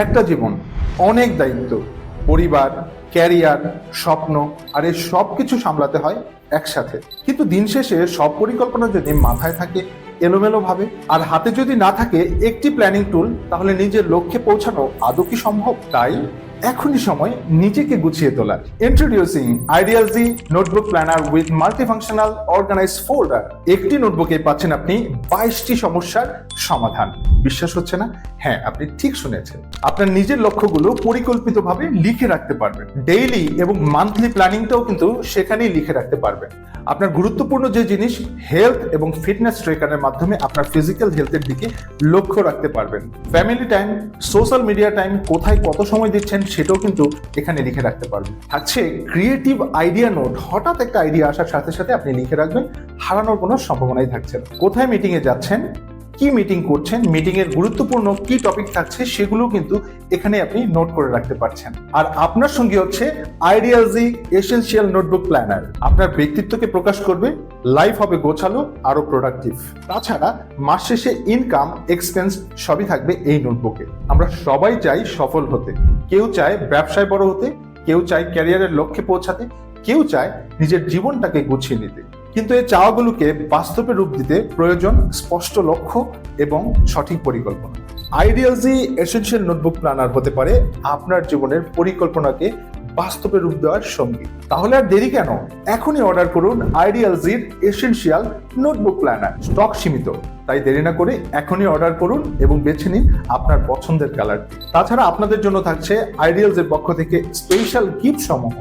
একটা জীবন, অনেক দায়িত্ব, পরিবার, ক্যারিয়ার, স্বপ্ন আর এই সব কিছু সামলাতে হয় একসাথে। কিন্তু দিন শেষে সব পরিকল্পনা যদি মাথায় থাকে এলোমেলো ভাবে আর হাতে যদি না থাকে একটি প্ল্যানিং টুল, তাহলে নিজের লক্ষ্যে পৌঁছানো আদৌ কি সম্ভব? তাই এখনই সময় নিজেকে গুছিয়ে তোলার। Introducing ideal G notebook planner with multifunctional organised folder. একটি নোটবুকে পাচ্ছেন আপনি 22টি সমস্যার সমাধান। বিশ্বাস হচ্ছে না? হ্যাঁ, আপনি ঠিক শুনেছেন। আপনার নিজের লক্ষ্যগুলো পরিকল্পিতভাবে লিখে রাখতে পারবেন। ডেইলি এবং মান্থলি প্ল্যানিংটাও কিন্তু সেখানেই লিখে রাখতে পারবেন। আপনার গুরুত্বপূর্ণ যে জিনিস, হেলথ এবং ফিটনেস ট্র্যাকারের মাধ্যমে আপনার ফিজিক্যাল হেলথের দিকে লক্ষ্য রাখতে পারবেন। Family time, social media time, কোথায় কত সময় দিচ্ছেন সেটাও কিন্তু এখানে লিখে রাখতে পারবেন। থাকছে ক্রিয়েটিভ আইডিয়া নোট। হঠাৎ একটা আইডিয়া আসার সাথে সাথে আপনি লিখে রাখবেন, হারানোর কোনো সম্ভাবনাই থাকছে না। কোথায় মিটিং এ যাচ্ছেন, কি মিটিং করছেন, মিটিং এর গুরুত্বপূর্ণ কি টপিক থাকছে সেগুলো কিন্তু এখানে আপনি নোট করে রাখতে পারছেন। আর আপনার সঙ্গে হচ্ছে আইডিয়াল জি এসেনশিয়াল নোটবুক প্ল্যানার। আপনার ব্যক্তিত্বকে প্রকাশ করবে, লাইফ হবে গোছালো আরো প্রোডাক্টিভ। তাছাড়া মাস শেষে ইনকাম, এক্সপেন্স সবই থাকবে এই নোটবুকে। আমরা সবাই চাই সফল হতে, কেউ চায় ব্যবসায় বড় হতে, কেউ চায় ক্যারিয়ারের লক্ষ্যে পৌঁছাতে, কেউ চায় নিজের জীবনটাকে গুছিয়ে নিতে। কিন্তু এই চাওয়াগুলোকে বাস্তবে রূপ দিতে প্রয়োজন স্পষ্ট লক্ষ্য এবং সঠিক পরিকল্পনা। আইডিয়াল জি এসেনশিয়াল নোটবুক প্ল্যানার হতে পারে আপনার জীবনের পরিকল্পনাকে বাস্তবে রূপ দেওয়ার সঙ্গী। তাহলে আর দেরি কেন? এখনই অর্ডার করুন আইডিয়াল জির এসেনশিয়াল নোটবুক প্ল্যানার। স্টক সীমিত, তাই দেরি না করে এখনই অর্ডার করুন এবং বেছে নিন আপনার পছন্দের কালারটি। তাছাড়া আপনাদের জন্য থাকছে আইডিয়াল জির পক্ষ থেকে স্পেশাল গিফট সমূহ।